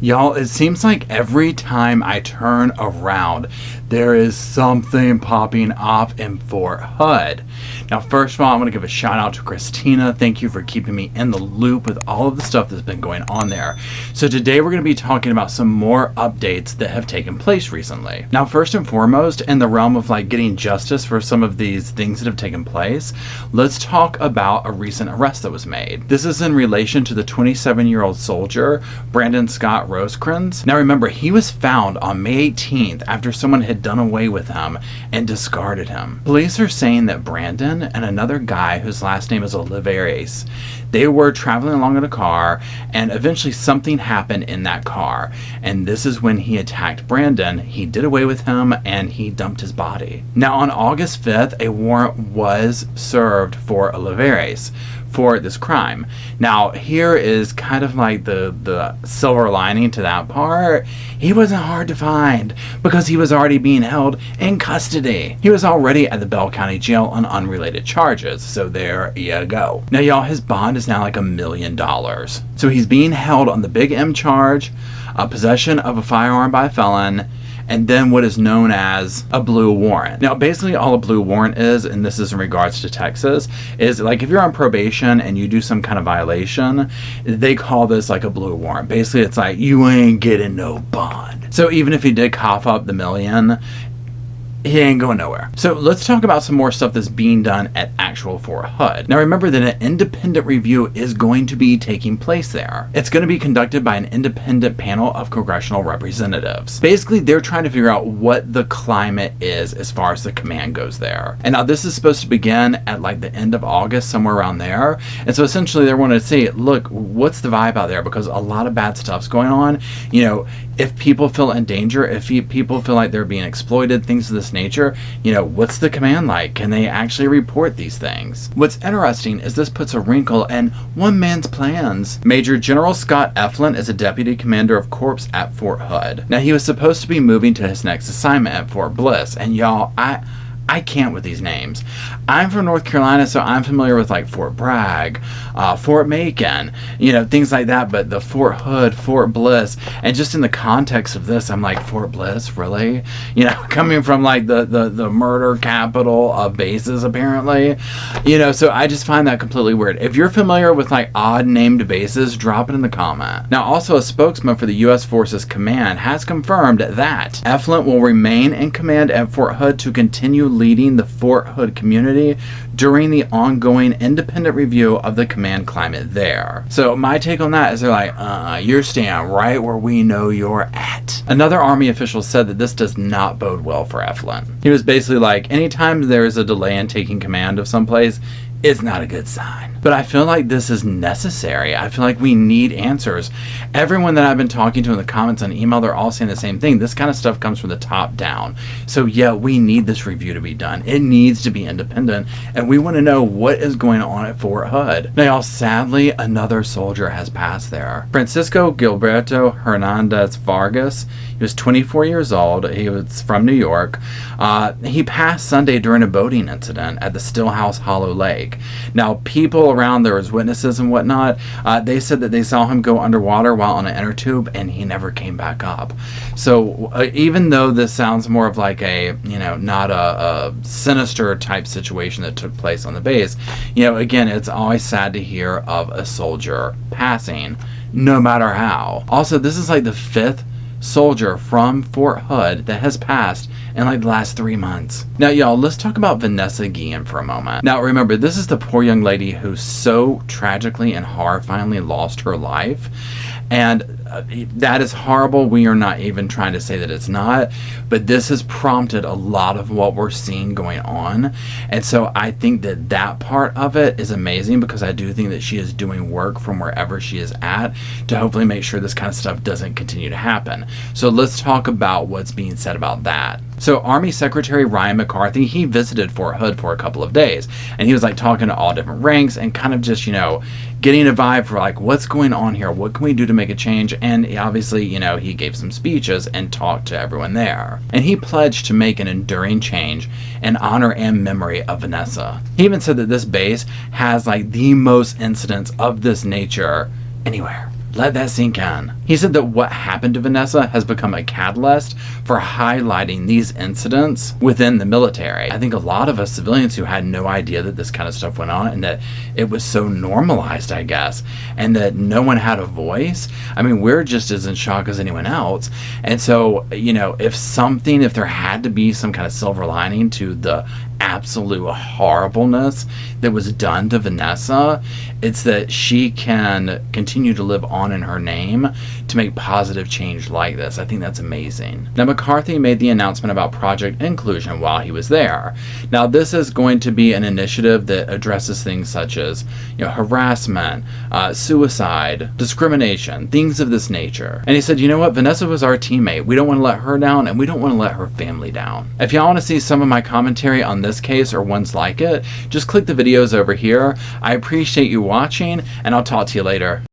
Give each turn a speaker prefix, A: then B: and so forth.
A: Y'all, it seems like every time I turn around, there is something popping off in Fort Hood. Now, first of all, I'm going to give a shout out to Christina. Thank you for keeping me in the loop with all of the stuff that's been going on there. So today we're going to be talking about some more updates that have taken place recently. Now, first and foremost, in the realm of like getting justice for some of these things that have taken place, let's talk about a recent arrest that was made. This is in relation to the 27-year-old soldier, Brandon Rosecrans. Now remember, he was found on May 18th after someone had done away with him and discarded him. Police are saying that Brandon and another guy whose last name is Rees, they were traveling along in a car, and eventually something happened in that car, and this is when he attacked Brandon. He did away with him and he dumped his body. Now on August 5th, a warrant was served for Rees for this crime. Now here is kind of like the silver lining to that part. He wasn't hard to find because he was already being held in custody. He was already at the Bell County Jail on unrelated charges, so there you go. Now y'all, his bond is now like $1 million. So he's being held on the Big M charge, possession of a firearm by a felon, and then what is known as a blue warrant. Now, basically all a blue warrant is, and this is in regards to Texas, is like if you're on probation and you do some kind of violation, they call this like a blue warrant. Basically, it's like, you ain't getting no bond. So even if he did cough up the $1 million, he ain't going nowhere. So let's talk about some more stuff that's being done at actual Fort Hood. Now remember that an independent review is going to be taking place there. It's going to be conducted by an independent panel of congressional representatives. Basically, they're trying to figure out what the climate is as far as the command goes there. And now this is supposed to begin at like the end of August, somewhere around there. And so essentially they're wanting to see, look, what's the vibe out there? Because a lot of bad stuff's going on. You know, if people feel in danger, if people feel like they're being exploited, things of this nature, you know, what's the command like? Can they actually report these things? What's interesting is this puts a wrinkle in one man's plans. Major General Scott Efflandt is a deputy commander of corps at Fort Hood. Now he was supposed to be moving to his next assignment at Fort Bliss, and y'all, I can't with these names. I'm from North Carolina, so I'm familiar with like Fort Bragg, Fort Macon, you know, things like that. But the Fort Hood, Fort Bliss, and just in the context of this, I'm like, Fort Bliss, really? You know, coming from like the murder capital of bases, apparently. You know, so I just find that completely weird. If you're familiar with like odd named bases, drop it in the comment. Now, also a spokesman for the U.S. Forces Command has confirmed that Efflandt will remain in command at Fort Hood to continue leading the Fort Hood community during the ongoing independent review of the command climate there. So my take on that is they're like, you're staying right where we know you're at. Another Army official said that this does not bode well for Efflandt. He was basically like, anytime there is a delay in taking command of someplace, it's not a good sign. But I feel like this is necessary. I feel like we need answers. Everyone that I've been talking to in the comments on email, they're all saying the same thing. This kind of stuff comes from the top down. So yeah, we need this review to be done. It needs to be independent, and we want to know what is going on at Fort Hood. Now y'all, sadly, another soldier has passed there. Francisco Gilberto Hernandez Vargas. He was 24 years old. He was from New York. He passed Sunday during a boating incident at the Stillhouse Hollow Lake. Now, people around, there was witnesses and whatnot, they said that they saw him go underwater while on an inner tube, and he never came back up. So even though this sounds more of like a, you know, not a sinister type situation that took place on the base, you know, again, it's always sad to hear of a soldier passing, no matter how. Also, this is like the 5th soldier from Fort Hood that has passed in like the last 3 months. Now y'all, let's talk about Vanessa Guillen for a moment. Now remember, this is the poor young lady who so tragically and horrifyingly lost her life, and that is horrible. We are not even trying to say that it's not, but this has prompted a lot of what we're seeing going on. And so I think that that part of it is amazing, because I do think that she is doing work from wherever she is at to hopefully make sure this kind of stuff doesn't continue to happen. So let's talk about what's being said about that. So Army Secretary Ryan McCarthy, he visited Fort Hood for a couple of days, and he was like talking to all different ranks and kind of just, you know, getting a vibe for like, what's going on here? What can we do to make a change? And obviously, you know, he gave some speeches and talked to everyone there. And he pledged to make an enduring change in honor and memory of Vanessa. He even said that this base has like the most incidents of this nature anywhere. Let that sink in. He said that what happened to Vanessa has become a catalyst for highlighting these incidents within the military. I think a lot of us civilians who had no idea that this kind of stuff went on and that it was so normalized, I guess, and that no one had a voice. I mean, we're just as in shock as anyone else. And so, you know, if there had to be some kind of silver lining to the absolute horribleness that was done to Vanessa, it's that she can continue to live on in her name to make positive change like this. I think that's amazing. Now, McCarthy made the announcement about Project Inclusion while he was there. Now, this is going to be an initiative that addresses things such as, you know, harassment, suicide, discrimination, things of this nature. And he said, you know what, Vanessa was our teammate. We don't want to let her down, and we don't want to let her family down. If y'all want to see some of my commentary on this case or ones like it, just click the videos over here. I appreciate you watching, and I'll talk to you later.